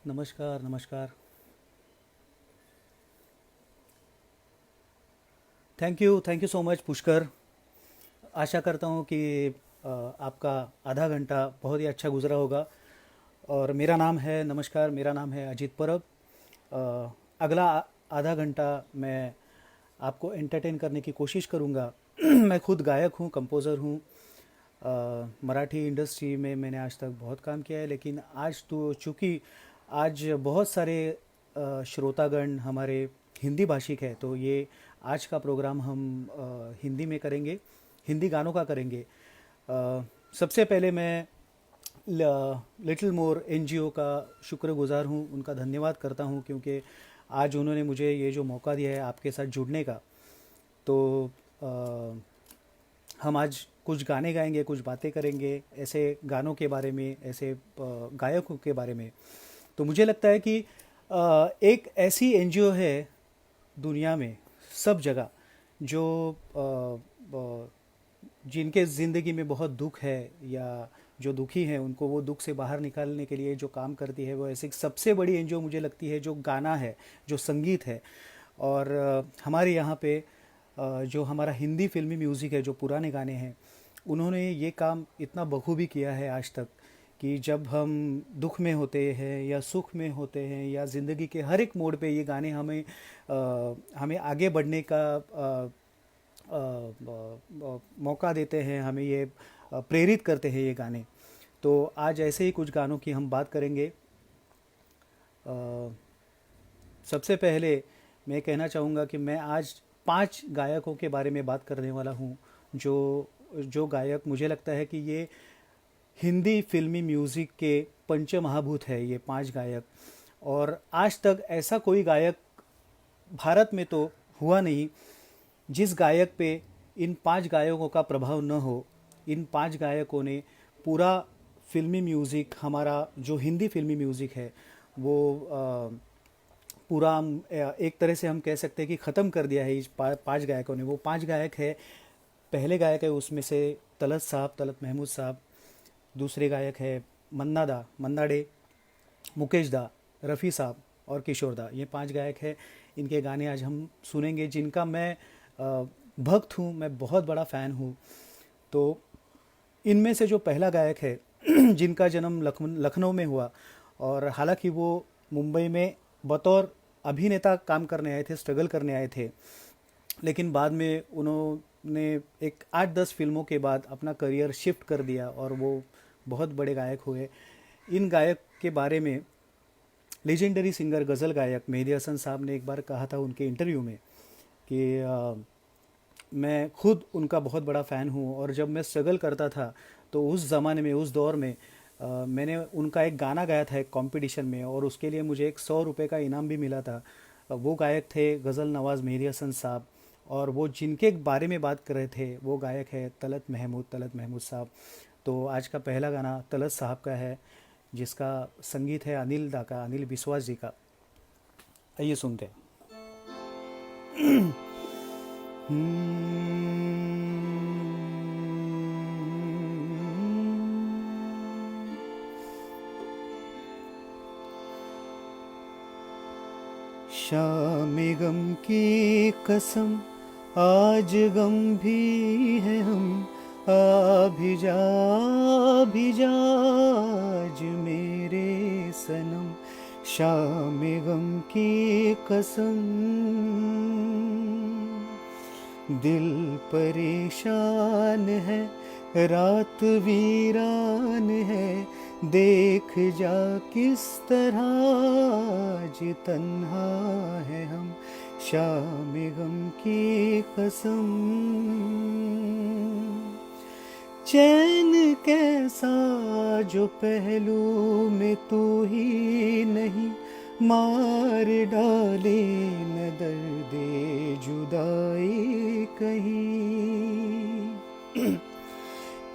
नमस्कार नमस्कार। Thank you so much Pushkar. आशा करता हूँ कि आपका आधा घंटा बहुत ही अच्छा गुजरा होगा। और मेरा नाम है नमस्कार, मेरा नाम है अजीत परब। अगला आधा घंटा मैं आपको एंटरटेन करने की कोशिश करूँगा। मैं खुद गायक हूँ, कंपोज़र हूँ। मराठी इंडस्ट्री में मैंने आज तक बहुत काम किया है, लेकिन आज तो चूँकि आज बहुत सारे श्रोतागण हमारे हिंदी भाषिक है, तो ये आज का प्रोग्राम हम हिंदी में करेंगे, हिंदी गानों का करेंगे। सबसे पहले मैं लिटिल मोर एनजीओ का शुक्रगुजार हूँ, उनका धन्यवाद करता हूँ, क्योंकि आज उन्होंने मुझे ये जो मौका दिया है आपके साथ जुड़ने का। तो अ, हम आज कुछ गाने गाएंगे, कुछ बातें करेंगे ऐसे गानों के बारे में, ऐसे गायकों के बारे में। तो मुझे लगता है कि एक ऐसी एनजीओ है दुनिया में, सब जगह, जो जिनके ज़िंदगी में बहुत दुख है, या जो दुखी हैं उनको वो दुख से बाहर निकालने के लिए जो काम करती है, वो ऐसी सबसे बड़ी एनजीओ मुझे लगती है जो गाना है, जो संगीत है। और हमारे यहाँ पे जो हमारा हिंदी फिल्मी म्यूज़िक है, जो पुराने गाने हैं, उन्होंने ये काम इतना बखूबी किया है आज तक कि जब हम दुख में होते हैं या सुख में होते हैं या ज़िंदगी के हर एक मोड़ पे ये गाने हमें आगे बढ़ने का मौका देते हैं, हमें ये प्रेरित करते हैं ये गाने। तो आज ऐसे ही कुछ गानों की हम बात करेंगे। अ, सबसे पहले मैं कहना चाहूँगा कि मैं आज 5 गायकों के बारे में बात करने वाला हूँ, जो जो गायक मुझे लगता है कि ये हिंदी फिल्मी म्यूज़िक के पंचमहाभूत है, ये 5 गायक। और आज तक ऐसा कोई गायक भारत में तो हुआ नहीं जिस गायक पे इन 5 गायकों का प्रभाव न हो। इन 5 गायकों ने पूरा फिल्मी म्यूज़िक, हमारा जो हिंदी फिल्मी म्यूज़िक है, वो पूरा एक तरह से हम कह सकते हैं कि ख़त्म कर दिया है इस 5 गायकों ने। वो 5 गायक है। पहले गायक है उसमें से तलत साहब, तलत महमूद साहब। दूसरे गायक है मन्ना दा, मन्ना डे, मुकेश दा, रफ़ी साहब और किशोर दा। ये 5 गायक हैं। इनके गाने आज हम सुनेंगे, जिनका मैं भक्त हूँ, मैं बहुत बड़ा फ़ैन हूँ। तो इनमें से जो पहला गायक है जिनका जन्म लखनऊ में हुआ, और हालांकि वो मुंबई में बतौर अभिनेता काम करने आए थे, स्ट्रगल करने आए थे, लेकिन बाद में उन्होंने एक 8-10 फिल्मों के बाद अपना करियर शिफ्ट कर दिया और वो बहुत बड़े गायक हुए। इन गायक के बारे में लेजेंडरी सिंगर, गज़ल गायक मेहदी हसन साहब ने एक बार कहा था उनके इंटरव्यू में कि मैं खुद उनका बहुत बड़ा फ़ैन हूँ, और जब मैं स्ट्रगल करता था तो उस ज़माने में, उस दौर में मैंने उनका एक गाना गाया था एक कंपटीशन में, और उसके लिए मुझे एक 100 रुपये का इनाम भी मिला था। वो गायक थे गज़ल नवाज़ मेहदी हसन साहब। और वो जिनके बारे में बात कर रहे थे वो गायक है तलत महमूद साहब। तो आज का पहला गाना तलत साहब का है, जिसका संगीत है अनिल दा का, अनिल विश्वास जी का। आइए सुनते हैं। शाम गम की कसम, आज गम भी है हम। भी जा आज मेरे सनम। शाम गम की कसम, दिल परेशान है, रात वीरान है। देख जा किस तरह आज तन्हा है हम। शाम गम की कसम, चैन कैसा जो पहलू में तू ही नहीं। मार डाले न दर्दे जुदाई कहीं।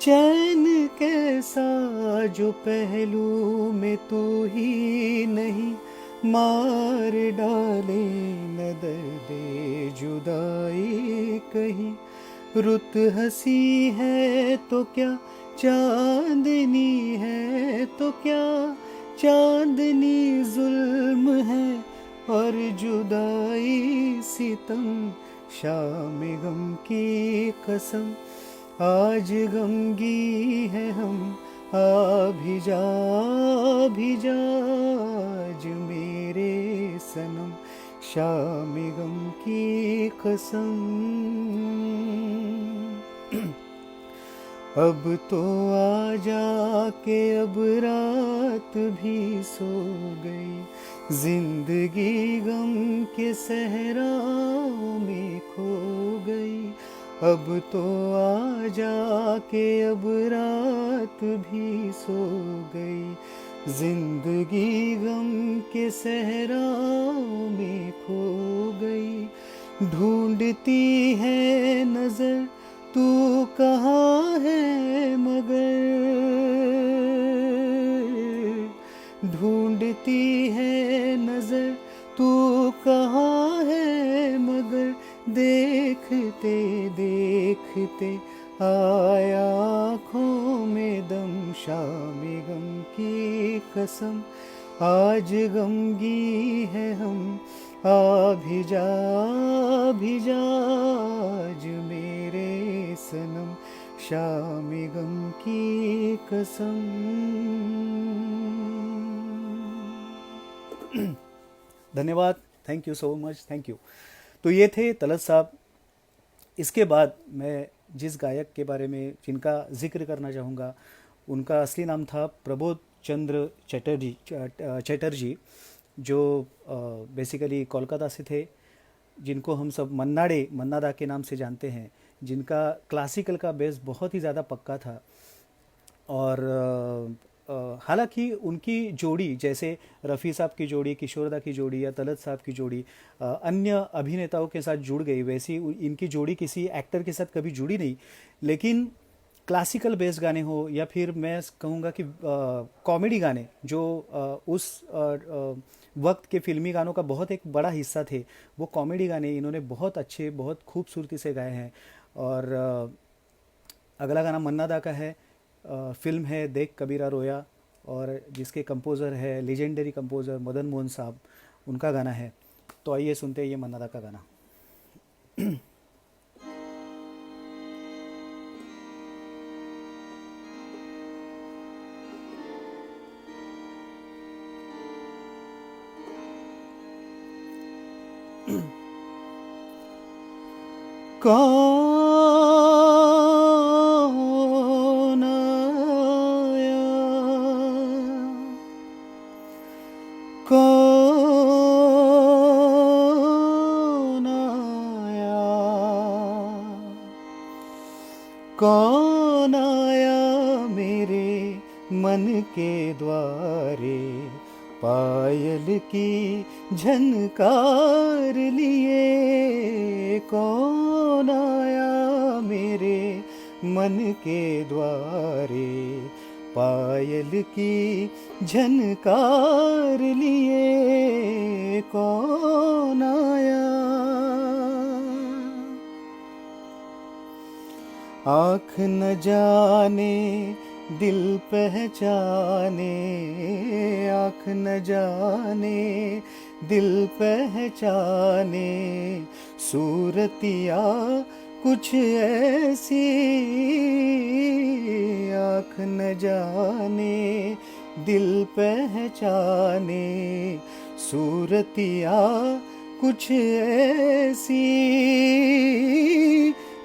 चैन कैसा जो पहलू में तू ही नहीं। मार डाले न दर्दे जुदाई कहीं। रुत हंसी है तो क्या, चांदनी है तो क्या, चांदनी जुल्म है और जुदाई सितम, शाम गम की कसम आज गमगी है हम, आ भी जा आज मेरे सनम, शाम गम की कसम। अब तो आ जा के अब रात भी सो गई, जिंदगी गम के सहराओं में खो गई। अब तो आ जा के अब रात भी सो गई, जिंदगी गम के सहराओं में खो गई। ढूंढती है नजर तू कहाँ है मगर, ढूंढती है नजर तू कहाँ है मगर, देखते देखते आया आँखों में दम, शाम गम की कसम आज गमगी है हम, आ भी जा आज मेरे सनम, शाम गम की कसम। धन्यवाद, thank you so much, thank you. तो ये थे तलत साहब। इसके बाद मैं जिस गायक के बारे में जिनका जिक्र करना चाहूँगा, उनका असली नाम था प्रबोध चंद्र चटर्जी, जो बेसिकली कोलकाता से थे, जिनको हम सब मन्नाडा के नाम से जानते हैं, जिनका क्लासिकल का बेस बहुत ही ज़्यादा पक्का था। और हालांकि उनकी जोड़ी, जैसे रफ़ी साहब की जोड़ी, किशोरदा की जोड़ी या तलत साहब की जोड़ी अन्य अभिनेताओं के साथ जुड़ गई, वैसी इनकी जोड़ी किसी एक्टर के साथ कभी जुड़ी नहीं। लेकिन क्लासिकल बेस्ड गाने हो या फिर मैं कहूँगा कि कॉमेडी गाने, जो उस वक्त के फिल्मी गानों का बहुत एक बड़ा हिस्सा थे, वो कॉमेडी गाने इन्होंने बहुत अच्छे, बहुत खूबसूरती से गाए हैं। और अगला गाना मन्ना दा का है, फिल्म है देख कबीरा रोया, और जिसके कंपोज़र है लेजेंडरी कंपोज़र मदन मोहन साहब, उनका गाना है। तो आइए सुनते हैं ये मन्ना दा का गाना। कौन आया, कौन आया, कौन आया मेरे मन के द्वारे, पायल की झनकार लिए। कौन आया मेरे मन के द्वारे, पायल की झनकार लिए। कौन आया, आँख न जाने दिल पहचाने, आँख न जाने दिल पहचाने, सूरतिया कुछ ऐसी। आँख न जाने दिल पहचाने, सूरतिया कुछ ऐसी।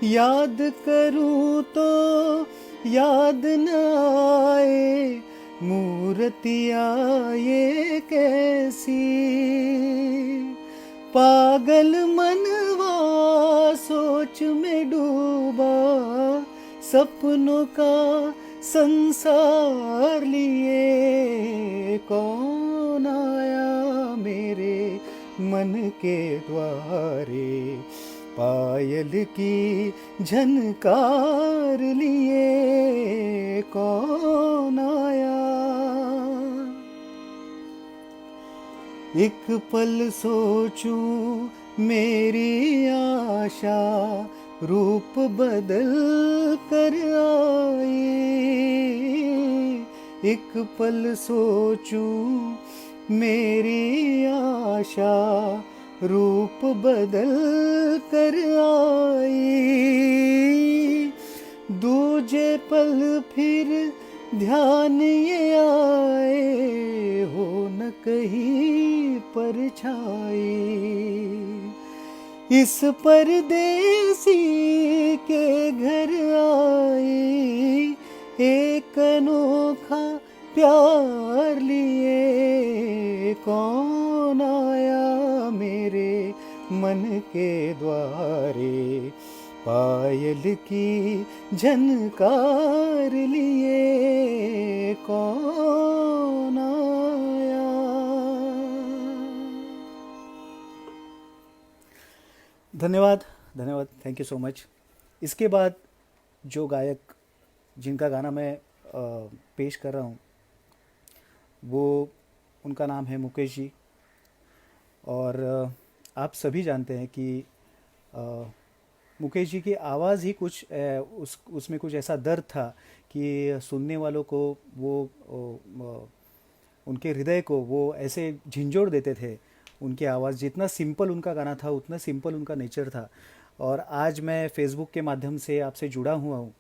याद करूँ तो याद न आए, मूर्तियाँ ये कैसी। पागल मनवा सोच में डूबा, सपनों का संसार लिए। कौन आया मेरे मन के द्वारे, पायल की झनकार लिए। कौन आया, एक पल सोचूं मेरी आशा, रूप बदल कर आई। एक पल सोचूं मेरी आशा रूप बदल कर आई, दूजे पल फिर ध्यान ये आए हो न कहीं परछाई, इस परदेसी के घर आई, एक अनोखा प्यार लिए, कौन आया मेरे मन के द्वारे, पायल की झनकार लिए, कौन आया। धन्यवाद, धन्यवाद, थैंक यू सो मच। इसके बाद जो गायक जिनका गाना मैं पेश कर रहा हूँ वो, उनका नाम है मुकेश जी। और आप सभी जानते हैं कि अ, मुकेश जी की आवाज़ ही कुछ उसमें कुछ ऐसा दर्द था कि सुनने वालों को वो उनके हृदय को वो ऐसे झिंझोड़ देते थे। उनकी आवाज़, जितना सिंपल उनका गाना था उतना सिंपल उनका नेचर था। और आज मैं फेसबुक के माध्यम से आपसे जुड़ा हुआ हूँ।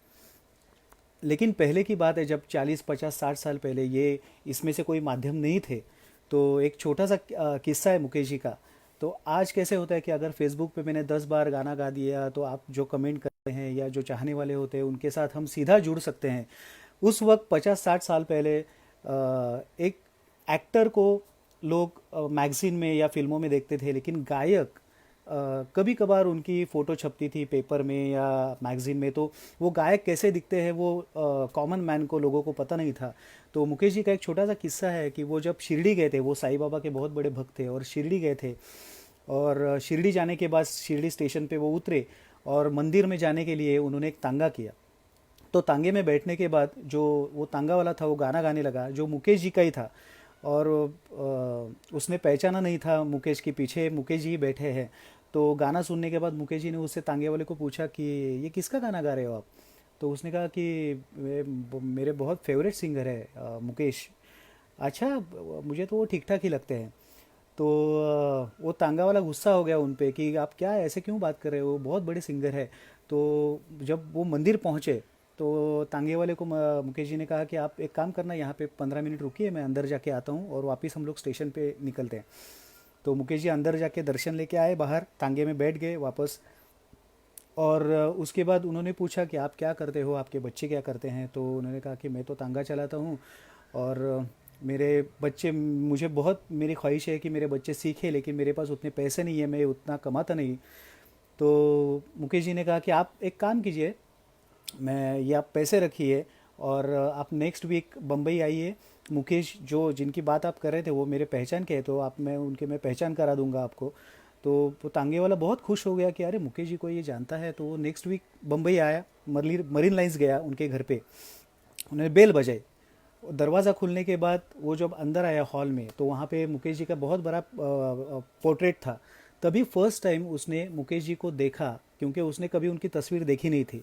लेकिन पहले की बात है, जब 40 50 60 साल पहले ये इसमें से कोई माध्यम नहीं थे। तो एक छोटा सा किस्सा है मुकेश जी का। तो आज कैसे होता है कि अगर फेसबुक पे मैंने 10 बार गाना गा दिया तो आप जो कमेंट करते हैं या जो चाहने वाले होते हैं उनके साथ हम सीधा जुड़ सकते हैं। उस वक्त 50 60 साल पहले एक एक्टर को लोग मैगजीन में या फिल्मों में देखते थे, लेकिन गायक कभी कभार उनकी फ़ोटो छपती थी पेपर में या मैगज़ीन में, तो वो गायक कैसे दिखते हैं वो कॉमन मैन को, लोगों को पता नहीं था। तो मुकेश जी का एक छोटा सा किस्सा है कि वो जब शिरडी गए थे, वो साईं बाबा के बहुत बड़े भक्त थे और शिरडी गए थे। और शिरडी जाने के बाद शिरडी स्टेशन पे वो उतरे और मंदिर में जाने के लिए उन्होंने एक तांगा किया। तो तांगे में बैठने के बाद जो वो तांगा वाला था वो गाना गाने लगा जो मुकेश जी का ही था। और उसने पहचाना नहीं था मुकेश के पीछे मुकेश जी ही बैठे हैं। तो गाना सुनने के बाद मुकेश जी ने उससे तांगे वाले को पूछा कि ये किसका गाना गा रहे हो आप। तो उसने कहा कि मेरे बहुत फेवरेट सिंगर है मुकेश। अच्छा, मुझे तो वो ठीक ठाक ही लगते हैं। तो वो तांगा वाला गुस्सा हो गया उन पे कि आप क्या ऐसे क्यों बात कर रहे हो, बहुत बड़े सिंगर है। तो जब वो मंदिर पहुँचे तो तांगे वाले को मुकेश जी ने कहा कि आप एक काम करना, यहाँ पे 15 मिनट रुकिए, मैं अंदर जाके आता हूँ और वापस हम लोग स्टेशन पे निकलते हैं। तो मुकेश जी अंदर जाके दर्शन लेके आए, बाहर तांगे में बैठ गए वापस। और उसके बाद उन्होंने पूछा कि आप क्या करते हो, आपके बच्चे क्या करते हैं। तो उन्होंने कहा कि मैं तो तांगा चलाता हूँ और मेरे बच्चे, मुझे बहुत मेरी ख्वाहिश है कि मेरे बच्चे सीखें, लेकिन मेरे पास उतने पैसे नहीं है, मैं उतना कमाता नहीं। तो मुकेश जी ने कहा कि आप एक काम कीजिए, मैं ये आप पैसे रखिए और आप नेक्स्ट वीक बम्बई आइए। मुकेश जो जिनकी बात आप कर रहे थे वो मेरे पहचान के हैं, तो आप मैं पहचान करा दूंगा आपको। तो वो तांगे वाला बहुत खुश हो गया कि अरे मुकेश जी को ये जानता है। तो वो नेक्स्ट वीक बम्बई आया, मरीन लाइंस गया उनके घर पे। उन्होंने बेल बजाई। दरवाज़ा खुलने के बाद वो जब अंदर आया हॉल में तो वहाँ पे मुकेश जी का बहुत बड़ा पोर्ट्रेट था। तभी फर्स्ट टाइम उसने मुकेश जी को देखा, क्योंकि उसने कभी उनकी तस्वीर देखी नहीं थी।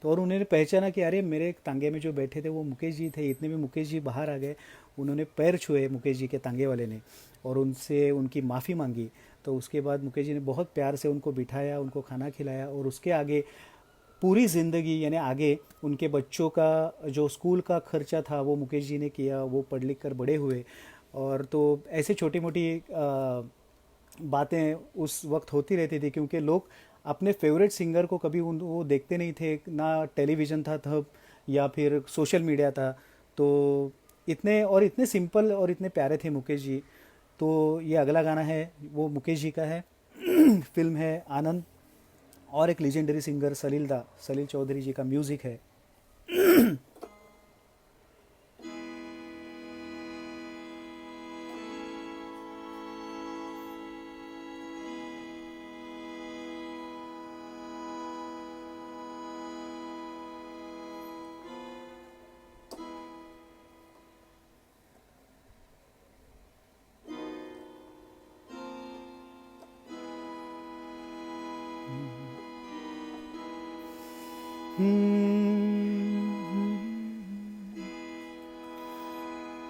तो और उन्होंने पहचाना कि अरे मेरे तांगे में जो बैठे थे वो मुकेश जी थे। इतने में मुकेश जी बाहर आ गए। उन्होंने पैर छुए मुकेश जी के, तांगे वाले ने, और उनसे उनकी माफ़ी मांगी। तो उसके बाद मुकेश जी ने बहुत प्यार से उनको बिठाया, उनको खाना खिलाया और उसके आगे पूरी ज़िंदगी, यानी आगे उनके बच्चों का जो स्कूल का खर्चा था वो मुकेश जी ने किया, वो पढ़ लिख कर बड़े हुए। और तो ऐसे छोटी मोटी बातें उस वक्त होती रहती थी, क्योंकि लोग अपने फेवरेट सिंगर को कभी उन वो देखते नहीं थे ना, टेलीविज़न था तब या फिर सोशल मीडिया था। तो इतने सिंपल और इतने प्यारे थे मुकेश जी। तो ये अगला गाना है वो मुकेश जी का है। फिल्म है आनंद, और एक लेजेंडरी सिंगर सलील चौधरी जी का म्यूज़िक है।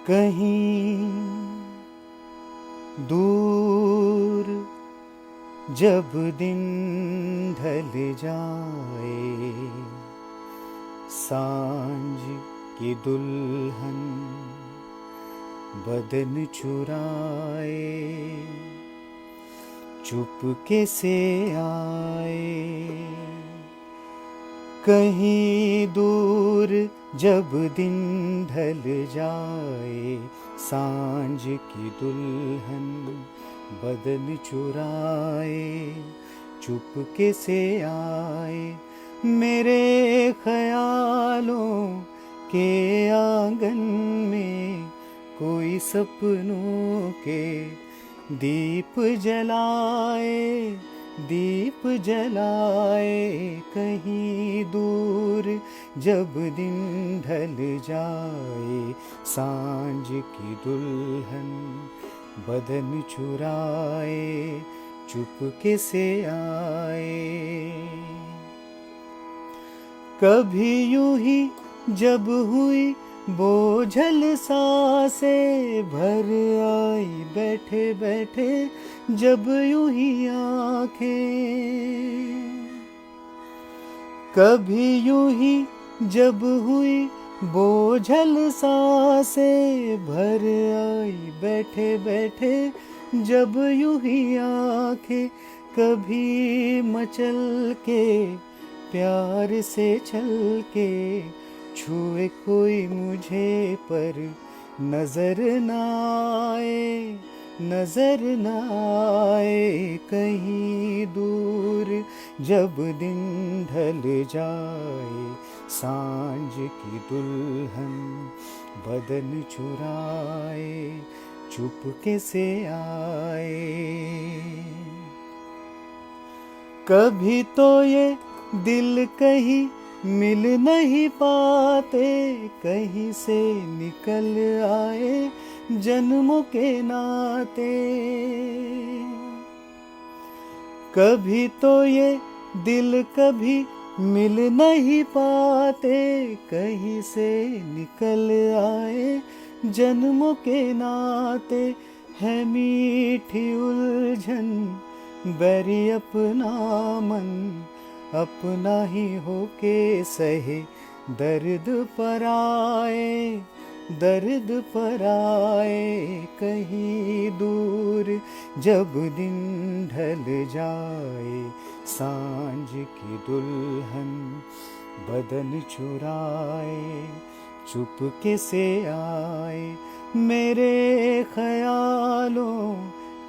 कहीं दूर जब दिन ढल जाए, सांझ की दुल्हन बदन चुराए, चुपके से आए। कहीं दूर जब दिन ढल जाए, सांझ की दुल्हन बदन चुराए, चुपके से आए। मेरे ख्यालों के आंगन में कोई सपनों के दीप जलाए, दीप जलाए। कहीं दूर जब दिन ढल जाए, सांझ की दुल्हन बदन चुराए, चुपके से आए। कभी यूं ही जब हुई बोझल सांसें भर आई, बैठे बैठे जब यूं ही आंखें। कभी यूं ही जब हुई बोझल सांसें भर आई, बैठे बैठे जब यूं ही आंखें। कभी मचल के प्यार से छल के छुए कोई मुझे, पर नजर न आए, नजर न आए। कहीं दूर जब दिन ढल जाए, सांझ की दुल्हन बदन चुराए, चुपके से आए। कभी तो ये दिल कहीं मिल नहीं पाते, कहीं से निकल आए जन्मों के नाते। कभी तो ये दिल कभी मिल नहीं पाते, कहीं से निकल आए जन्मों के नाते। है मीठी उलझन बैरी अपना मन, अपना ही होके सहे दर्द पर आए, दर्द पर आए। कहीं दूर जब दिन ढल जाए, सांझ की दुल्हन बदन चुराए, चुपके से आए। मेरे ख्यालों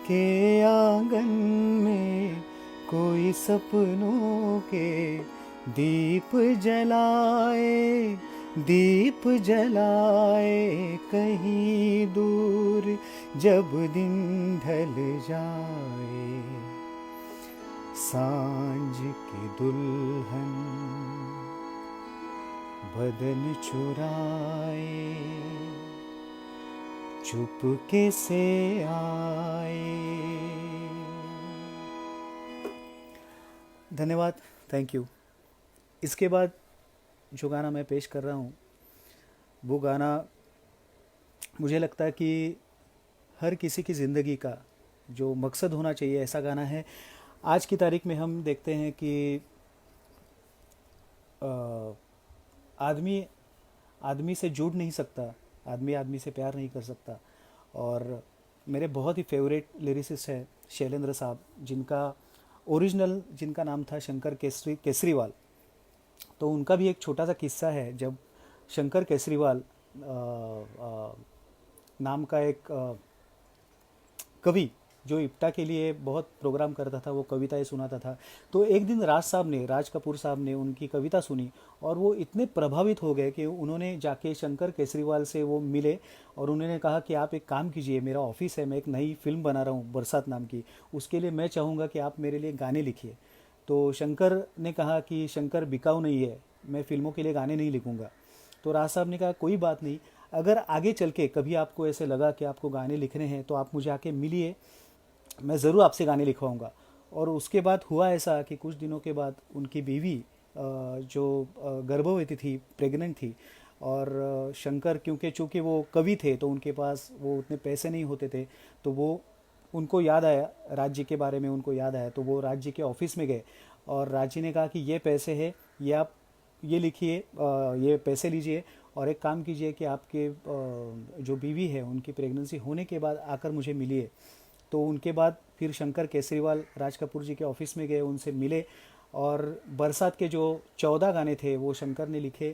के आंगन में कोई सपनों के दीप जलाए, दीप जलाए। कहीं दूर जब दिन ढल जाए, सांझ की दुल्हन बदन चुराए, चुपके से आए। धन्यवाद, थैंक यू। इसके बाद जो गाना मैं पेश कर रहा हूँ, वो गाना मुझे लगता है कि हर किसी की ज़िंदगी का जो मकसद होना चाहिए, ऐसा गाना है। आज की तारीख में हम देखते हैं कि आदमी आदमी से जुड़ नहीं सकता, आदमी आदमी से प्यार नहीं कर सकता। और मेरे बहुत ही फेवरेट लिरिसिस्ट है शैलेंद्र साहब, जिनका नाम था शंकर केसरीवाल। तो उनका भी एक छोटा सा किस्सा है। जब शंकर केसरीवाल नाम का एक कवि जो इप्टा के लिए बहुत प्रोग्राम करता था, वो कविताएं सुनाता था। तो एक दिन राज कपूर साहब ने उनकी कविता सुनी और वो इतने प्रभावित हो गए कि उन्होंने जाके शंकर केसरीवाल से वो मिले और उन्होंने कहा कि आप एक काम कीजिए, मेरा ऑफिस है, मैं एक नई फिल्म बना रहा हूँ बरसात नाम की, उसके लिए मैं चाहूँगा कि आप मेरे लिए गाने लिखिए। तो शंकर ने कहा कि शंकर बिकाऊ नहीं है, मैं फिल्मों के लिए गाने नहीं लिखूँगा। तो राज साहब ने कहा कोई बात नहीं, अगर आगे चल के कभी आपको ऐसे लगा कि आपको गाने लिखने हैं तो आप मुझे आके मिलिए, मैं ज़रूर आपसे गाने लिखवाऊँगा। और उसके बाद हुआ ऐसा कि कुछ दिनों के बाद उनकी बीवी जो गर्भवती थी, प्रेग्नेंट थी, और शंकर क्योंकि चूँकि वो कवि थे तो उनके पास वो उतने पैसे नहीं होते थे, तो वो उनको याद आया, राज्य के बारे में उनको याद आया, तो वो राज्य के ऑफिस में गए और राज्य ने कहा कि ये पैसे है, ये आप ये लिखिए, ये पैसे लीजिए और एक काम कीजिए कि आपके जो बीवी है उनकी प्रेगनेंसी होने के बाद आकर मुझे मिलिए। तो उनके बाद फिर शंकर केसरीवाल राज कपूर जी के ऑफिस में गए, उनसे मिले और बरसात के जो 14 गाने थे वो शंकर ने लिखे।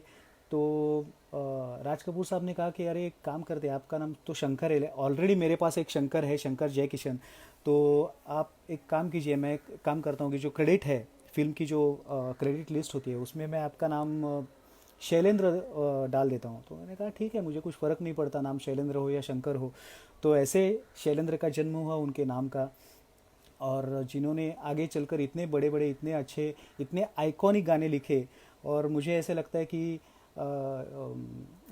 तो राज कपूर साहब ने कहा कि अरे एक काम करते, आपका नाम तो शंकर है, ऑलरेडी मेरे पास एक शंकर है, शंकर जयकिशन, तो आप एक काम कीजिए, मैं एक काम करता हूँ कि जो क्रेडिट है फिल्म की, जो क्रेडिट लिस्ट होती है उसमें मैं आपका नाम शैलेंद्र डाल देता हूँ। तो मैंने कहा ठीक है, मुझे कुछ फ़र्क नहीं पड़ता नाम शैलेंद्र हो या शंकर हो। तो ऐसे शैलेंद्र का जन्म हुआ उनके नाम का, और जिन्होंने आगे चलकर इतने बड़े बड़े, इतने अच्छे, इतने आइकॉनिक गाने लिखे। और मुझे ऐसे लगता है कि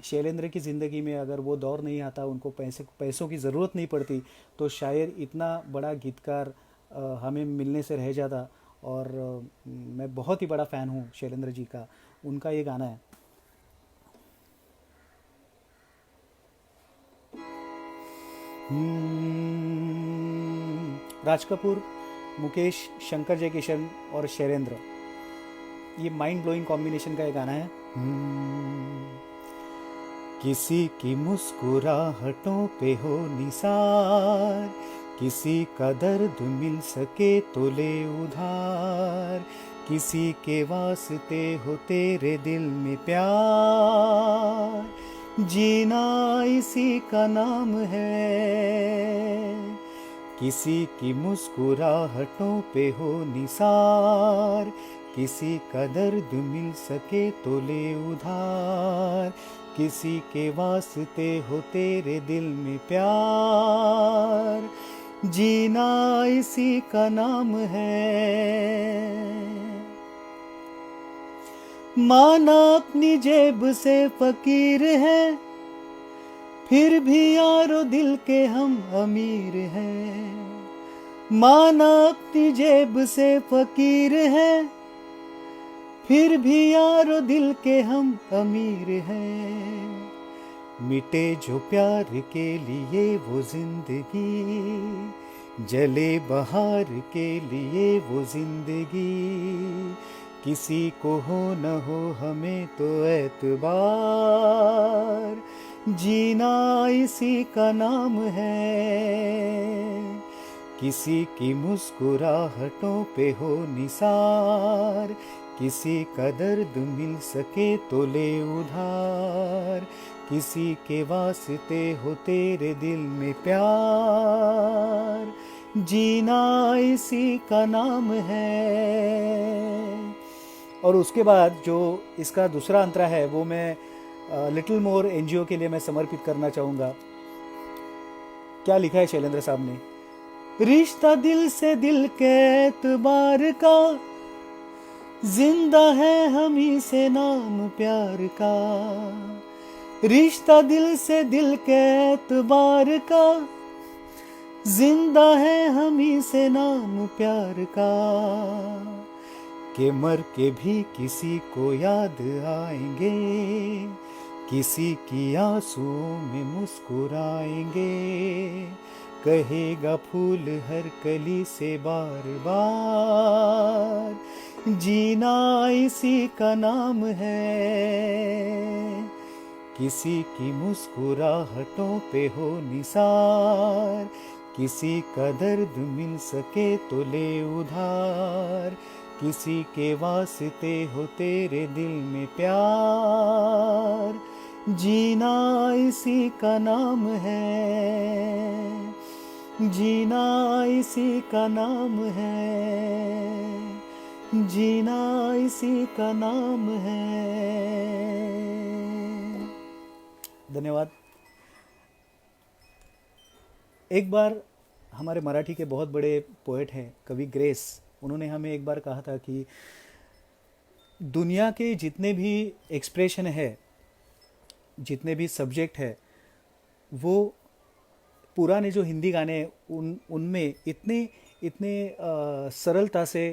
शैलेंद्र की ज़िंदगी में अगर वो दौर नहीं आता, उनको पैसों की ज़रूरत नहीं पड़ती, तो शायद इतना बड़ा गीतकार हमें मिलने से रह जाता। और मैं बहुत ही बड़ा फ़ैन हूँ शैलेंद्र जी का। उनका ये गाना है। राज कपूर, मुकेश, शंकर जयकिशन और शैलेंद्र, ये माइंड ब्लोइंग कॉम्बिनेशन का ये गाना है। किसी की मुस्कुराहटों पे हो निसार, किसी का दर्द मिल सके तो ले उधार, किसी के वास्ते हो तेरे दिल में प्यार, जीना इसी का नाम है। किसी की मुस्कुराहटों पे हो निसार, किसी का दर्द मिल सके तो ले उधार, किसी के वास्ते हो तेरे दिल में प्यार, जीना इसी का नाम है। माना अपनी जेब से फकीर है, फिर भी यारो दिल के हम अमीर हैं। माना अपनी जेब से फकीर है, फिर भी यारो दिल के हम अमीर हैं। मिटे जो प्यार के लिए वो जिंदगी, जले बहार के लिए वो जिंदगी, किसी को हो न हो हमें तो एतबार, जीना इसी का नाम है। किसी की मुस्कुराहटों पे हो निसार, किसी का दर्द मिल सके तो ले उधार, किसी के वास्ते हो तेरे दिल में प्यार, जीना इसी का नाम है। और उसके बाद जो इसका दूसरा अंतरा है वो मैं लिटिल मोर एनजीओ के लिए मैं समर्पित करना चाहूँगा। क्या लिखा है शैलेंद्र साहब ने? रिश्ता दिल से दिल के एतबार का, जिंदा है हम ही से नाम प्यार का। रिश्ता दिल से दिल के एतबार का, जिंदा है हम ही से नाम प्यार का। के मर के भी किसी को याद आएंगे, किसी की आंसुओं में मुस्कुराएंगे, कहेगा फूल हर कली से बार बार, जीना इसी का नाम है। किसी की मुस्कुराहटों पे हो निसार, किसी का दर्द मिल सके तो ले उधार, किसी के वास्ते हो तेरे दिल में प्यार, जीना इसी का नाम है। जीना इसी का नाम है, जीना इसी का नाम है। धन्यवाद। एक बार हमारे मराठी के बहुत बड़े पोएट हैं कवि ग्रेस, उन्होंने हमें एक बार कहा था कि दुनिया के जितने भी एक्सप्रेशन है, जितने भी सब्जेक्ट है, वो पुराने जो हिंदी गाने उनमें इतने इतने सरलता से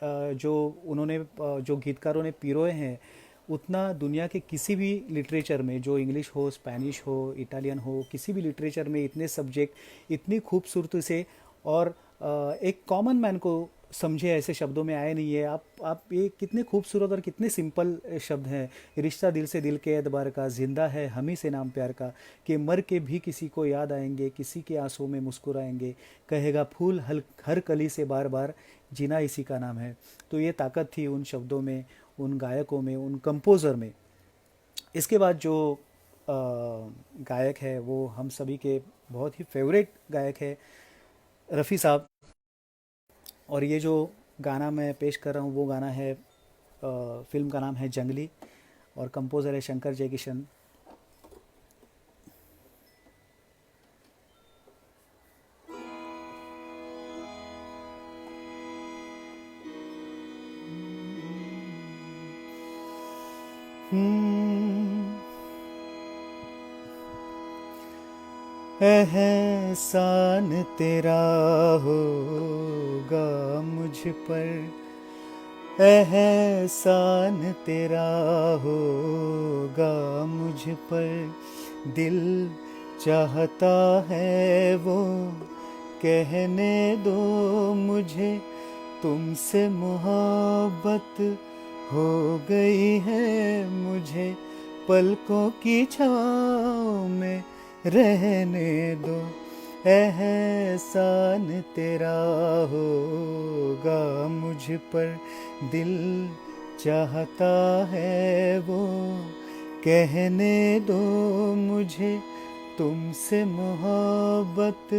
जो उन्होंने जो गीतकारों ने पिरोए हैं, उतना दुनिया के किसी भी लिटरेचर में, जो इंग्लिश हो, स्पेनिश हो, इटालियन हो, किसी भी लिटरेचर में इतने सब्जेक्ट इतनी खूबसूरती से और एक कॉमन मैन को समझे ऐसे शब्दों में आए नहीं है। आप ये कितने खूबसूरत और कितने सिंपल शब्द हैं। रिश्ता दिल से दिल के एतबार का, जिंदा है हम ही से नाम प्यार का, कि मर के भी किसी को याद आएंगे, किसी के आंसुओं में मुस्कुराएंगे, कहेगा फूल हर कली से बार बार, जीना इसी का नाम है। तो ये ताकत थी उन शब्दों में, उन गायकों में, उन कंपोज़र में। इसके बाद जो गायक है वो हम सभी के बहुत ही फेवरेट गायक है, रफ़ी साहब। और ये जो गाना मैं पेश कर रहा हूँ वो गाना है, फिल्म का नाम है जंगली, और कंपोज़र है शंकर जयकिशन। एहसान तेरा होगा मुझ पर, एहसान तेरा होगा मुझ पर, दिल चाहता है वो कहने दो मुझे, तुमसे मोहब्बत हो गई है मुझे, पलकों की छाँव में रहने दो, एहसान तेरा होगा मुझ पर, दिल चाहता है वो कहने दो मुझे, तुमसे मोहब्बत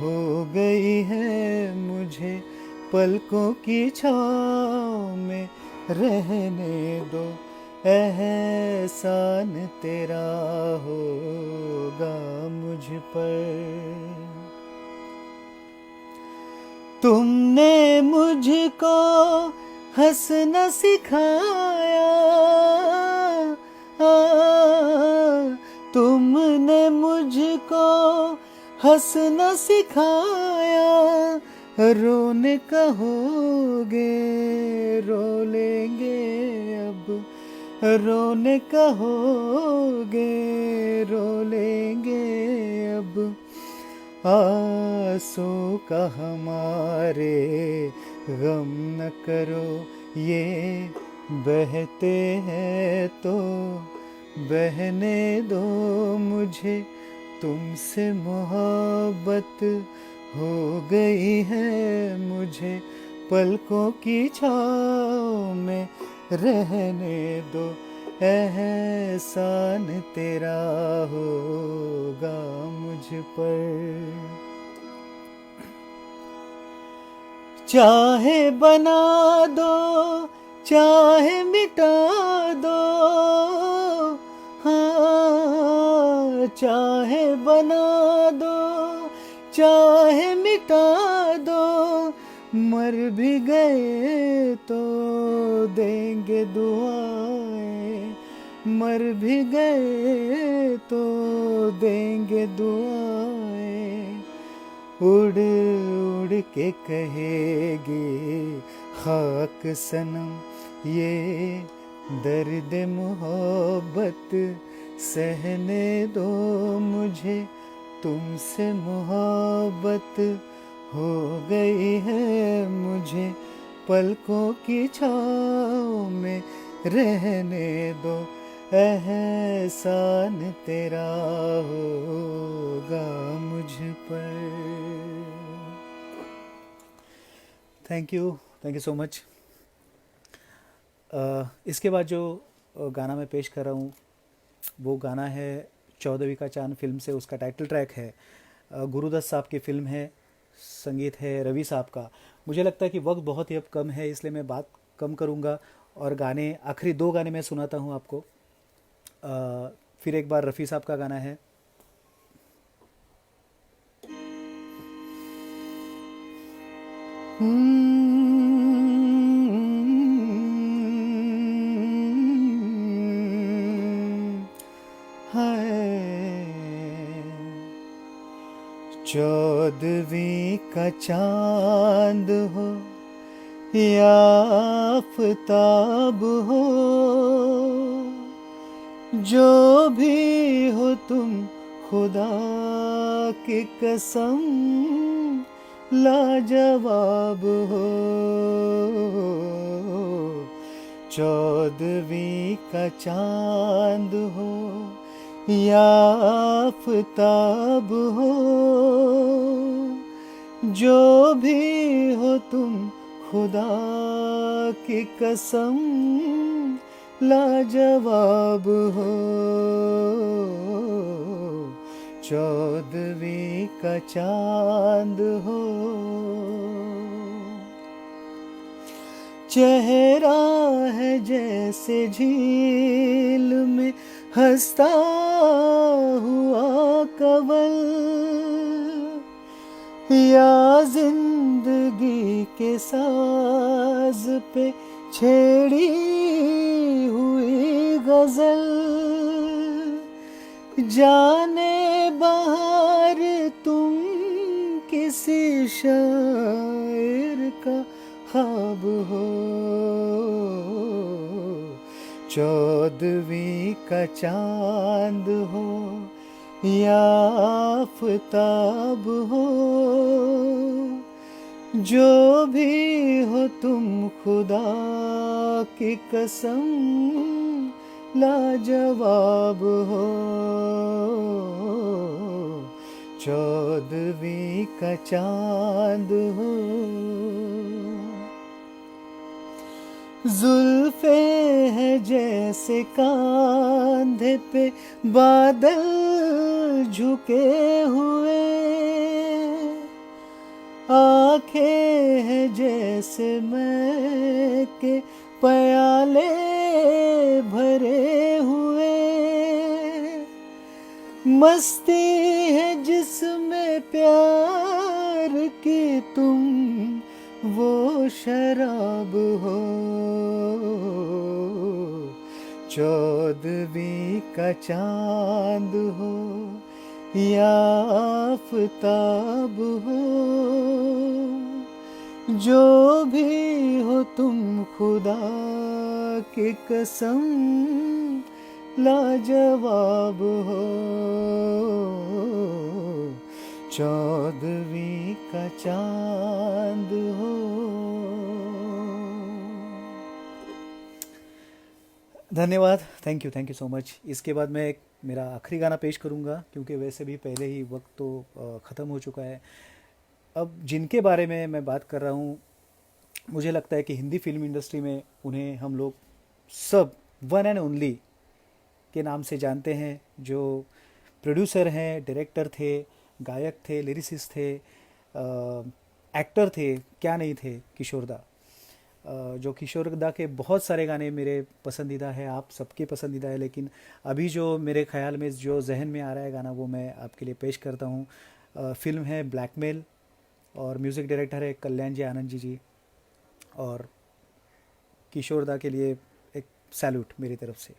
हो गई है मुझे, पलकों की छाँव में रहने दो, एहसान तेरा होगा मुझ पर। तुमने मुझको हंसना सिखाया, तुमने मुझको हंसना सिखाया, रोने कहोगे रो लेंगे अब, रोने कहोगे रो लेंगे अब, आंसू का हमारे गम न करो, ये बहते हैं तो बहने दो मुझे, तुमसे मोहब्बत हो गई है मुझे, पलकों की छाँव में रहने दो, एहसान तेरा होगा मुझ पर। चाहे बना दो चाहे मिटा दो, हाँ चाहे बना दो चाहे मिटा दो, मर भी गए तो देंगे दुआएं, मर भी गए तो देंगे दुआएं, उड़ उड़ के कहेगी खाक सनम, ये दर्द मोहब्बत सहने दो मुझे, तुमसे मोहब्बत हो गई है मुझे, पलकों की छाँव में रहने दो, एहसान तेरा होगा मुझ पर। Thank you so much. इसके बाद जो गाना मैं पेश कर रहा हूँ वो गाना है चौदहवीं का चांद फिल्म से, उसका टाइटल ट्रैक है। गुरुदत्त साहब की फिल्म है, संगीत है रवि साहब का। मुझे लगता है कि वक्त बहुत ही अब कम है, इसलिए मैं बात कम करूँगा और गाने, आखिरी दो गाने मैं सुनाता हूँ आपको। फिर एक बार रफ़ी साहब का गाना है। चौदहवीं का चांद हो या आफताब हो, जो भी हो तुम खुदा की कसम लाजवाब हो। चौदहवीं का चांद हो या आफताब हो, जो भी हो तुम खुदा की कसम लाजवाब हो। चौदहवीं का चांद हो। चेहरा है जैसे झील में हंसता हुआ कंवल, या जिंदगी के साज पे छेड़ी हुई गजल। जाने बहार तुम किसी शायर का ख्वाब हो। चौदहवीं का चांद हो या आफताब हो, जो भी हो तुम खुदा की कसम लाजवाब हो। चौदहवीं का चांद हो। जुल्फे है जैसे कांधे पे बादल झुके हुए, आंखें है जैसे मैं के प्याले भरे हुए। मस्ती है जिसमें प्यार की तुम वो शराब हो। चौदहवीं का चांद हो या आफताब हो, जो भी हो तुम खुदा की कसम लाजवाब हो। चौदहवीं का चांद हो। धन्यवाद, थैंक यू सो मच। इसके बाद मैं एक मेरा आखिरी गाना पेश करूँगा, क्योंकि वैसे भी पहले ही वक्त तो ख़त्म हो चुका है। अब जिनके बारे में मैं बात कर रहा हूँ, मुझे लगता है कि हिंदी फिल्म इंडस्ट्री में उन्हें हम लोग सब वन एंड ओनली के नाम से जानते हैं, जो प्रोड्यूसर हैं, डायरेक्टर थे, गायक थे, लिरिसिस्ट थे, एक्टर थे, क्या नहीं थे, किशोर दा। जो किशोर दा के बहुत सारे गाने मेरे पसंदीदा है, आप सबके पसंदीदा है, लेकिन अभी जो मेरे ख्याल में जो जहन में आ रहा है गाना, वो मैं आपके लिए पेश करता हूँ। फिल्म है ब्लैकमेल और म्यूज़िक डायरेक्टर है कल्याण जी आनंद जी। और किशोर दा के लिए एक सैल्यूट मेरी तरफ से।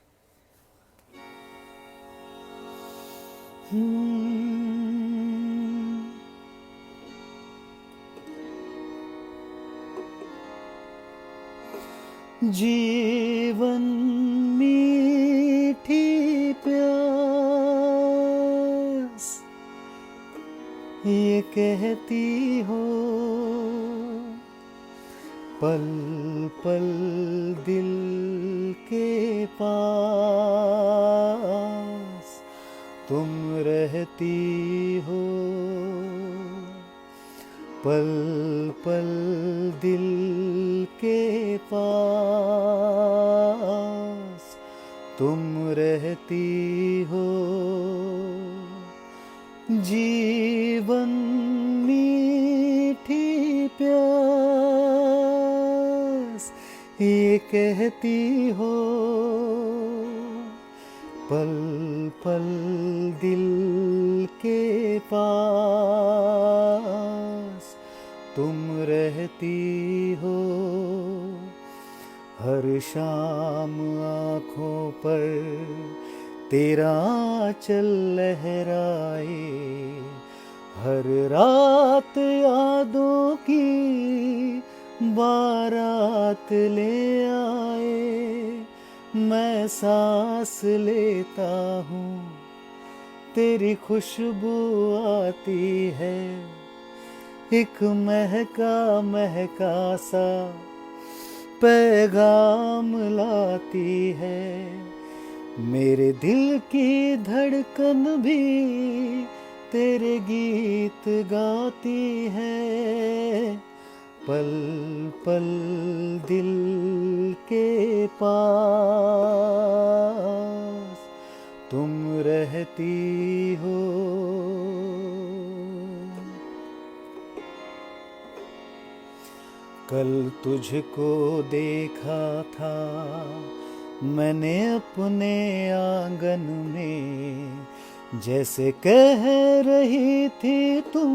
जीवन मीठी प्यास ये कहती हो, पल पल दिल के पास तुम रहती हो। पल पल दिल के पास तुम रहती हो। जीवन मीठी प्यास ये कहती हो, पल पल दिल के पास तुम रहती हो। हर शाम आँखों पर तेरा आँचल लहराए, हर रात यादों की बारात ले आए, मैं सांस लेता हूँ, तेरी खुशबू आती है, एक महका महका सा पैगाम लाती है। मेरे दिल की धड़कन भी तेरे गीत गाती है, पल पल दिल के पास तुम रहती हो। कल तुझको देखा था मैंने अपने आंगन में, जैसे कह रही थी तुम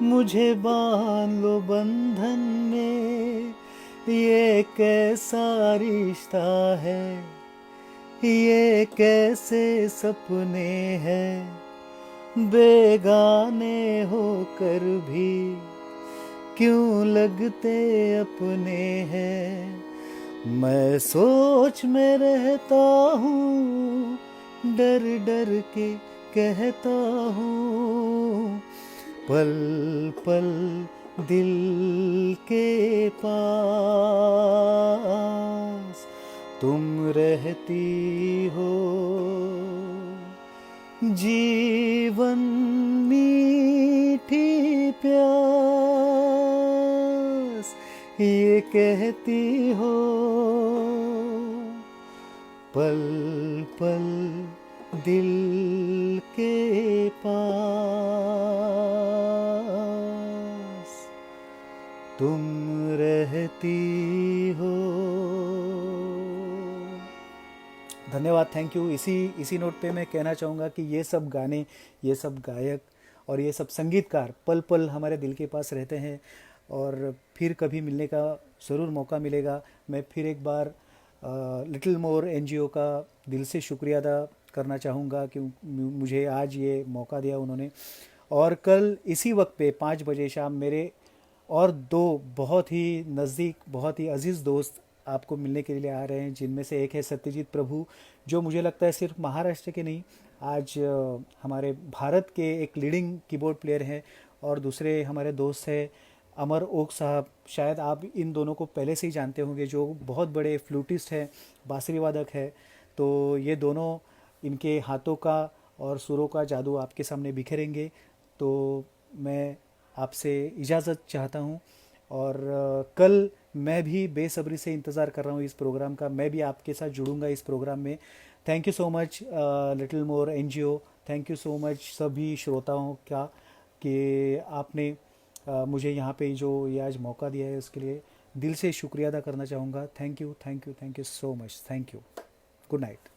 मुझे बांध लो बंधन में। ये कैसा रिश्ता है, ये कैसे सपने हैं, बेगाने होकर भी क्यों लगते अपने हैं। मैं सोच में रहता हूँ, डर डर के कहता हूँ, पल पल दिल के पास तुम रहती हो। जीवन मीठी प्यास ये कहती हो, पल पल दिल के पास तुम रहती हो। धन्यवाद, थैंक यू। इसी नोट पे मैं कहना चाहूँगा कि ये सब गाने, ये सब गायक और ये सब संगीतकार पल पल हमारे दिल के पास रहते हैं, और फिर कभी मिलने का ज़रूर मौका मिलेगा। मैं फिर एक बार लिटिल मोर एनजीओ का दिल से शुक्रिया अदा करना चाहूँगा कि मुझे आज ये मौका दिया उन्होंने। और कल इसी वक्त पे 5 बजे शाम मेरे और दो बहुत ही नज़दीक, बहुत ही अजीज़ दोस्त आपको मिलने के लिए आ रहे हैं, जिनमें से एक है सत्यजीत प्रभु, जो मुझे लगता है सिर्फ महाराष्ट्र के नहीं, आज हमारे भारत के एक लीडिंग कीबोर्ड प्लेयर हैं। और दूसरे हमारे दोस्त हैं अमर ओक साहब, शायद आप इन दोनों को पहले से ही जानते होंगे, जो बहुत बड़े फ्लूटिस्ट हैं, बांसुरी वादक है। तो ये दोनों, इनके हाथों का और सुरों का जादू आपके सामने बिखरेंगे। तो मैं आपसे इजाज़त चाहता हूँ, और कल मैं भी बेसब्री से इंतज़ार कर रहा हूँ इस प्रोग्राम का। मैं भी आपके साथ जुड़ूंगा इस प्रोग्राम में। Thank you so much little more NGO, thank you so much सभी श्रोताओं का कि आपने मुझे यहाँ पे जो ये आज मौका दिया है, उसके लिए दिल से शुक्रिया अदा करना चाहूँगा। Thank you, thank you, thank you so much, thank you. Good night.